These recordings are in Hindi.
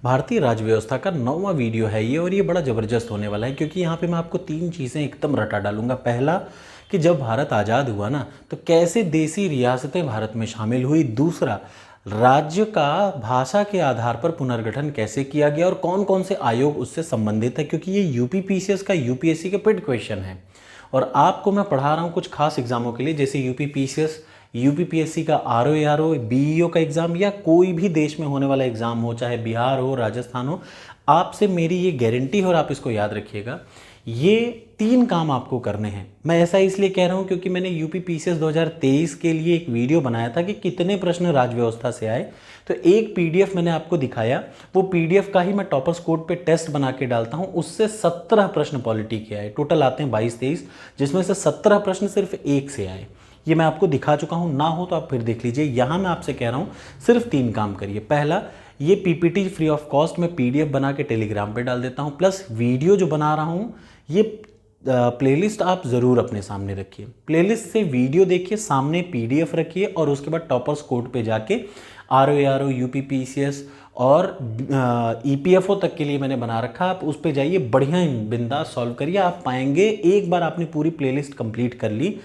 भारतीय राज्य व्यवस्था का 9वां वीडियो है ये, और ये बड़ा ज़बरदस्त होने वाला है क्योंकि यहाँ पे मैं आपको 3 चीज़ें एकदम रटा डालूंगा। पहला कि जब भारत आज़ाद हुआ ना तो कैसे देसी रियासतें भारत में शामिल हुई। दूसरा, राज्य का भाषा के आधार पर पुनर्गठन कैसे किया गया और कौन कौन से आयोग उससे संबंधित है, क्योंकि ये यूपीपीसीएस का यूपीएससी के पेड क्वेश्चन है और आपको मैं पढ़ा रहा हूँ कुछ खास एग्जामों के लिए, जैसे यूपीपीसीएस, यूपीपीएससी का आरओ बीईओ का एग्ज़ाम या कोई भी देश में होने वाला एग्ज़ाम हो, चाहे बिहार हो, राजस्थान हो। आपसे मेरी ये गारंटी है और आप इसको याद रखिएगा, ये 3 काम आपको करने हैं। मैं ऐसा इसलिए कह रहा हूँ क्योंकि मैंने यूपीपीसीएस 2023 के लिए एक वीडियो बनाया था कि कितने प्रश्न राज्य व्यवस्था से आए, तो एक पीडीएफ मैंने आपको दिखाया, वो पीडीएफ का ही मैं टॉपर्स कोड पे टेस्ट बना के डालता हूँ, उससे 17 प्रश्न पॉलिटी के आए। टोटल आते हैं 22-23, जिसमें से 17 प्रश्न सिर्फ एक से आए। ये मैं आपको दिखा चुका हूँ, ना हो तो आप फिर देख लीजिए। यहाँ मैं आपसे कह रहा हूँ सिर्फ 3 काम करिए। पहला, ये पीपीटी फ्री ऑफ कॉस्ट में पीडीएफ बना के टेलीग्राम पे डाल देता हूँ, प्लस वीडियो जो बना रहा हूँ ये प्लेलिस्ट आप ज़रूर अपने सामने रखिए। प्लेलिस्ट से वीडियो देखिए, सामने पीडीएफ रखिए और उसके बाद टॉपर्स कोड पे जाके आरओ यूपीपीसीएस और ईपीएफओ तक के लिए मैंने बना रखा, आप उस पे जाइए, बढ़िया बिंदास सॉल्व करिए। आप पाएंगे एक बार आपने पूरी प्लेलिस्ट कंप्लीट कर ली,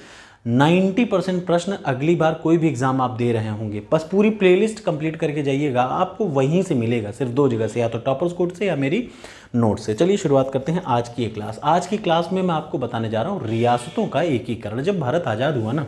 90% प्रश्न अगली बार कोई भी एग्जाम आप दे रहे होंगे, बस पूरी प्लेलिस्ट कंप्लीट करके जाइएगा, आपको वहीं से मिलेगा, सिर्फ 2 जगह से, या तो टॉपर्स कोड से या मेरी नोट से। चलिए शुरुआत करते हैं आज की क्लास। आज की क्लास में मैं आपको बताने जा रहा हूँ रियासतों का एकीकरण। जब भारत आज़ाद हुआ ना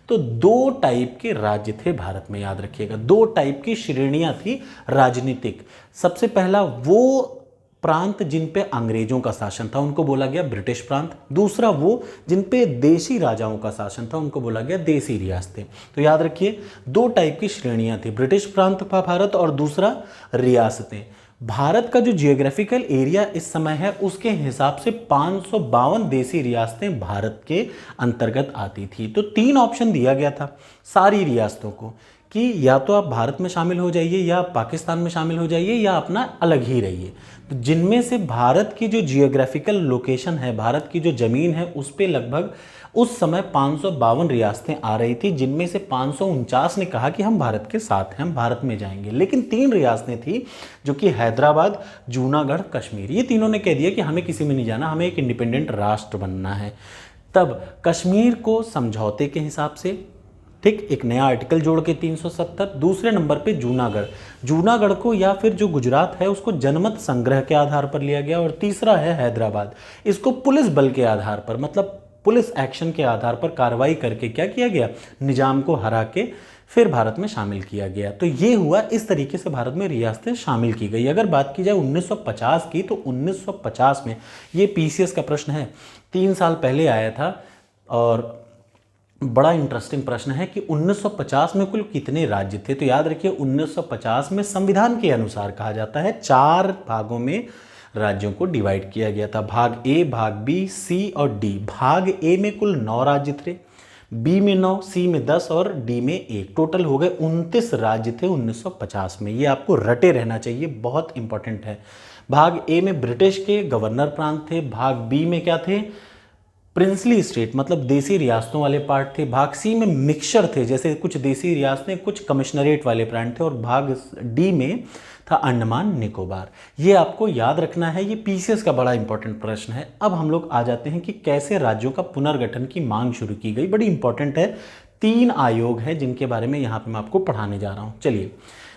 तो 2 टाइप के राज्य थे भारत में, याद रखिएगा, 2 टाइप की श्रेणियां थी राजनीतिक। सबसे पहला वो प्रांत जिन पे अंग्रेजों का शासन था उनको बोला गया ब्रिटिश प्रांत। दूसरा वो जिन पे देशी राजाओं का शासन था उनको बोला गया देशी रियासतें। तो याद रखिए 2 टाइप की श्रेणियां थी, ब्रिटिश प्रांत था भारत और दूसरा रियासतें। भारत का जो जियोग्राफिकल एरिया इस समय है उसके हिसाब से 552 देशी रियासतें भारत के अंतर्गत आती थी। तो 3 ऑप्शन दिया गया था सारी रियासतों को कि या तो आप भारत में शामिल हो जाइए या पाकिस्तान में शामिल हो जाइए या अपना अलग ही रहिए। तो जिनमें से भारत की जो जियोग्राफिकल लोकेशन है, भारत की जो ज़मीन है, उस पे लगभग उस समय 552 रियासतें आ रही थी, जिनमें से 549 ने कहा कि हम भारत के साथ हैं, हम भारत में जाएंगे। लेकिन 3 रियासतें थी जो कि हैदराबाद, जूनागढ़, कश्मीर, ये तीनों ने कह दिया कि हमें किसी में नहीं जाना, हमें एक इंडिपेंडेंट राष्ट्र बनना है। तब कश्मीर को समझौते के हिसाब से, ठीक, एक नया आर्टिकल जोड़ के 370। दूसरे नंबर पे जूनागढ़ को या फिर जो गुजरात है उसको जनमत संग्रह के आधार पर लिया गया। और तीसरा है हैदराबाद, इसको पुलिस बल के आधार पर, मतलब पुलिस एक्शन के आधार पर कार्रवाई करके क्या किया गया, निजाम को हरा के फिर भारत में शामिल किया गया। तो ये हुआ, इस तरीके से भारत में रियासतें शामिल की गई। अगर बात की जाए 1950 की, तो 1950 में, ये पीसीएस का प्रश्न है, 3 साल पहले आया था और बड़ा इंटरेस्टिंग प्रश्न है कि 1950 में कुल कितने राज्य थे। तो याद रखिए 1950 में संविधान के अनुसार कहा जाता है 4 भागों में राज्यों को डिवाइड किया गया था, भाग ए, भाग बी, सी और डी। भाग ए में कुल 9 राज्य थे, बी में 9, सी में 10 और डी में 1, टोटल हो गए 29 राज्य थे 1950 में। ये आपको रटे रहना चाहिए, बहुत इंपॉर्टेंट है। भाग ए में ब्रिटिश के गवर्नर प्रांत थे, भाग बी में क्या थे, प्रिंसली स्टेट मतलब देसी रियासतों वाले पार्ट थे, भाग सी में मिक्सचर थे, जैसे कुछ देसी रियासतें, कुछ कमिश्नरेट वाले प्रांत थे, और भाग डी में था अंडमान निकोबार। ये आपको याद रखना है, ये पीसीएस का बड़ा इंपॉर्टेंट प्रश्न है। अब हम लोग आ जाते हैं कि कैसे राज्यों का पुनर्गठन की मांग शुरू की गई, बड़ी इंपॉर्टेंट है। 3 आयोग हैं जिनके बारे में यहाँ पे मैं आपको पढ़ाने जा रहा हूँ। चलिए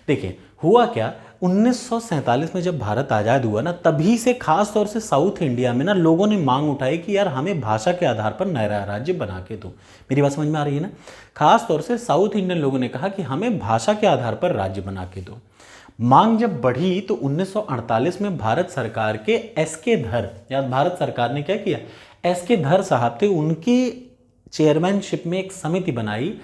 देखिए, हुआ क्या, 1947 में जब भारत आज़ाद हुआ ना, तभी से खास तौर से साउथ इंडिया में ना लोगों ने मांग उठाई कि यार हमें भाषा के आधार पर नया राज्य बना के दो। मेरी बात समझ में आ रही है ना? खास तौर से साउथ इंडियन लोगों ने कहा कि हमें भाषा के आधार पर राज्य बना के दो। मांग जब बढ़ी तो 1948 में भारत सरकार के एसके धर, या भारत सरकार ने क्या किया, एसके धर साहब थे, उनकी चेयरमैनशिप में एक समिति बनाई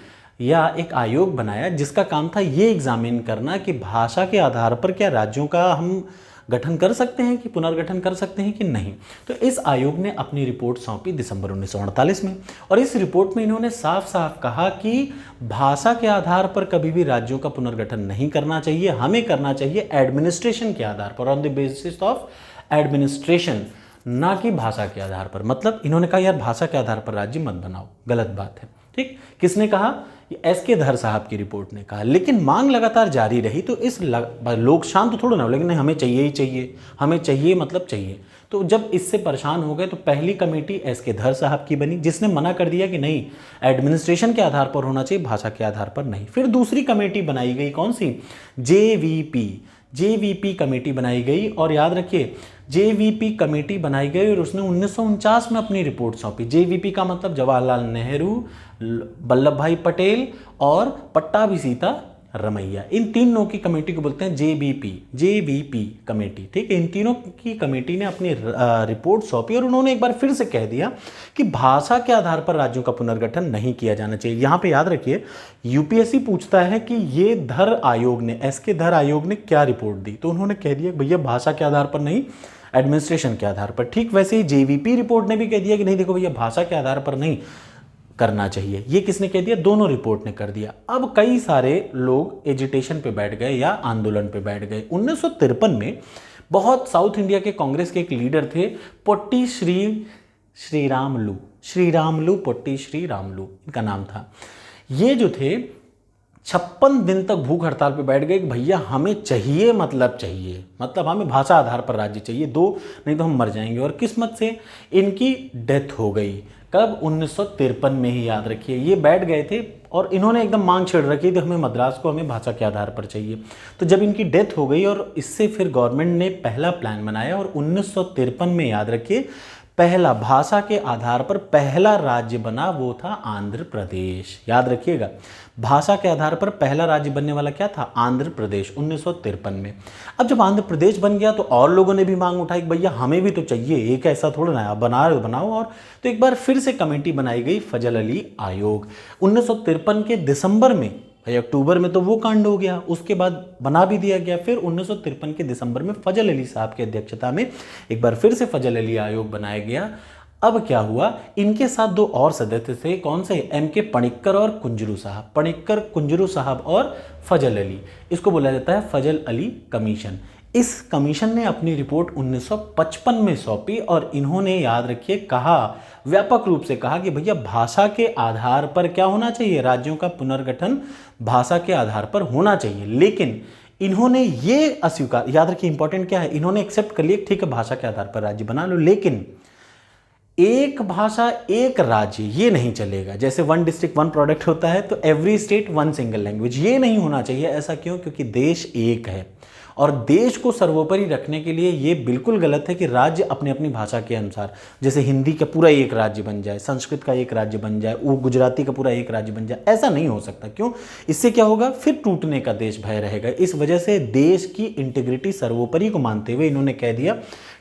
या एक आयोग बनाया जिसका काम था ये एग्जामिन करना कि भाषा के आधार पर क्या राज्यों का हम गठन कर सकते हैं, कि पुनर्गठन कर सकते हैं कि नहीं। तो इस आयोग ने अपनी रिपोर्ट सौंपी दिसंबर 1948 में, और इस रिपोर्ट में इन्होंने साफ साफ कहा कि भाषा के आधार पर कभी भी राज्यों का पुनर्गठन नहीं करना चाहिए, हमें करना चाहिए एडमिनिस्ट्रेशन के आधार पर, on the basis of administration, ना कि भाषा के आधार पर। मतलब इन्होंने कहा यार भाषा के आधार पर राज्य मत बनाओ, गलत बात है। ठीक, किसने कहा? एस.के. धर साहब की रिपोर्ट ने कहा। लेकिन मांग लगातार जारी रही तो लोग शांत थोड़ा ना हो, लेकिन नहीं हमें चाहिए ही चाहिए, हमें चाहिए मतलब चाहिए। तो जब इससे परेशान हो गए तो पहली कमेटी एस.के. धर साहब की बनी, जिसने मना कर दिया कि नहीं, एडमिनिस्ट्रेशन के आधार पर होना चाहिए, भाषा के आधार पर नहीं। फिर दूसरी कमेटी बनाई गई, कौन सी? जेवीपी कमेटी बनाई गई। और याद रखिए, जेवीपी कमेटी बनाई गई और उसने 1949 में अपनी रिपोर्ट सौंपी। जेवीपी का मतलब जवाहरलाल नेहरू, वल्लभ भाई पटेल और पट्टाभी सीता रमैया, इन तीनों की कमेटी को बोलते हैं जेवीपी कमेटी। ठीक है, इन तीनों की कमेटी ने अपनी रिपोर्ट सौंपी और उन्होंने एक बार फिर से कह दिया कि भाषा के आधार पर राज्यों का पुनर्गठन नहीं किया जाना चाहिए। यहाँ पे याद रखिए, यूपीएससी पूछता है कि ये धर आयोग ने, एस.के. धर आयोग ने क्या रिपोर्ट दी, तो उन्होंने कह दिया भैया भाषा के आधार पर नहीं, एडमिनिस्ट्रेशन के आधार पर। ठीक वैसे ही जेवीपी रिपोर्ट ने भी कह दिया कि नहीं देखो भैया भाषा के आधार पर नहीं करना चाहिए। ये किसने कह दिया? दोनों रिपोर्ट ने कर दिया। अब कई सारे लोग एजिटेशन पे बैठ गए या आंदोलन पे बैठ गए। 1953 में बहुत साउथ इंडिया के कांग्रेस के एक लीडर थे, पोट्टी श्रीरामलू पोट्टी श्रीरामलू इनका नाम था। ये जो थे 56 दिन तक भूख हड़ताल पे बैठ गए कि भैया हमें चाहिए, मतलब हमें भाषा आधार पर राज्य चाहिए, दो नहीं तो हम मर जाएंगे। और किस्मत से इनकी डेथ हो गई। कब? 1953 में ही, याद रखिए। ये बैठ गए थे और इन्होंने एकदम मांग छेड़ रखी थी हमें मद्रास को, हमें भाषा के आधार पर चाहिए। तो जब इनकी डेथ हो गई और इससे फिर गवर्नमेंट ने पहला प्लान बनाया और 1953 में, याद रखिए, पहला भाषा के आधार पर पहला राज्य बना, वो था आंध्र प्रदेश। याद रखिएगा, भाषा के आधार पर पहला राज्य बनने वाला क्या था? आंध्र प्रदेश, 1953 में। अब जब आंध्र प्रदेश बन गया तो और लोगों ने भी मांग उठाई कि भैया हमें भी तो चाहिए, एक ऐसा थोड़ा ना बनाओ। और तो एक बार फिर से कमेटी बनाई गई, फजल अली आयोग। 1953 के दिसंबर में, भाई अक्टूबर में तो वो कांड हो गया, उसके बाद बना भी दिया गया। फिर 1953 के दिसंबर में फजल अली साहब की अध्यक्षता में एक बार फिर से फजल अली आयोग बनाया गया। अब क्या हुआ, इनके साथ दो और सदस्य थे, कौन से? एम.के. पणिक्कर और कुंजरू साहब और फजल अली। इसको बोला जाता है फजल अली कमीशन। इस कमीशन ने अपनी रिपोर्ट 1955 में सौंपी और इन्होंने, याद रखिए, कहा, व्यापक रूप से कहा कि भैया भाषा के आधार पर क्या होना चाहिए? राज्यों का पुनर्गठन भाषा के आधार पर होना चाहिए। लेकिन इन्होंने ये अस्वीकार, याद रखिए इंपॉर्टेंट क्या है, इन्होंने एक्सेप्ट कर लिया ठीक है भाषा के आधार पर राज्य बना लो, लेकिन एक भाषा एक राज्य ये नहीं चलेगा। जैसे वन डिस्ट्रिक्ट वन प्रोडक्ट होता है, तो every state one single language, ये नहीं होना चाहिए। ऐसा क्यों? क्योंकि देश एक है और देश को सर्वोपरि रखने के लिए ये बिल्कुल गलत है कि राज्य अपनी अपनी भाषा के अनुसार, जैसे हिंदी का पूरा एक राज्य बन जाए, संस्कृत का एक राज्य बन जाए, वो गुजराती का पूरा एक राज्य बन जाए। ऐसा नहीं हो सकता। क्यों? इससे क्या होगा? फिर टूटने का देश भय रहेगा। इस वजह से देश की इंटीग्रिटी सर्वोपरि को मानते हुए इन्होंने कह दिया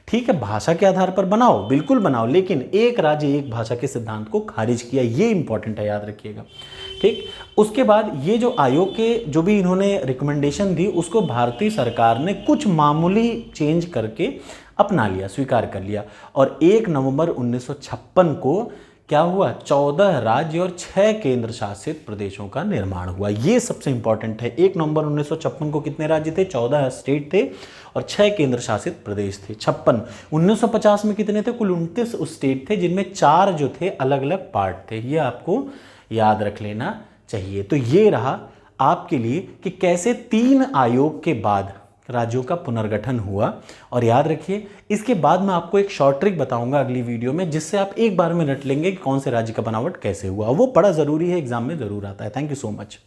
ठीक है भाषा के आधार पर बनाओ, बिल्कुल बनाओ, लेकिन एक राज्य एक भाषा के सिद्धांत को खारिज किया। ये इंपॉर्टेंट है, याद रखिएगा। ठीक, उसके बाद ये जो आयोग के जो भी इन्होंने रिकमेंडेशन दी, उसको भारतीय सरकार ने कुछ मामूली चेंज करके अपना लिया, स्वीकार कर लिया। और 1 नवंबर 1956 को क्या हुआ? 14 राज्य और 6 केंद्र शासित प्रदेशों का निर्माण हुआ। ये सबसे इंपॉर्टेंट है। 1 नवंबर 1956 को कितने राज्य थे? 14 स्टेट थे और 6 केंद्र शासित प्रदेश थे। 56 1950 में कितने थे? कुल 29 स्टेट थे, जिनमें 4 जो थे अलग अलग पार्ट थे। ये आपको याद रख लेना चाहिए। तो ये रहा आपके लिए कि कैसे 3 आयोग के बाद राज्यों का पुनर्गठन हुआ। और याद रखिए, इसके बाद मैं आपको एक शॉर्ट ट्रिक बताऊंगा अगली वीडियो में, जिससे आप एक बार में रट लेंगे कि कौन से राज्य का बनावट कैसे हुआ। वो बड़ा ज़रूरी है, एग्जाम में ज़रूर आता है। Thank you so much.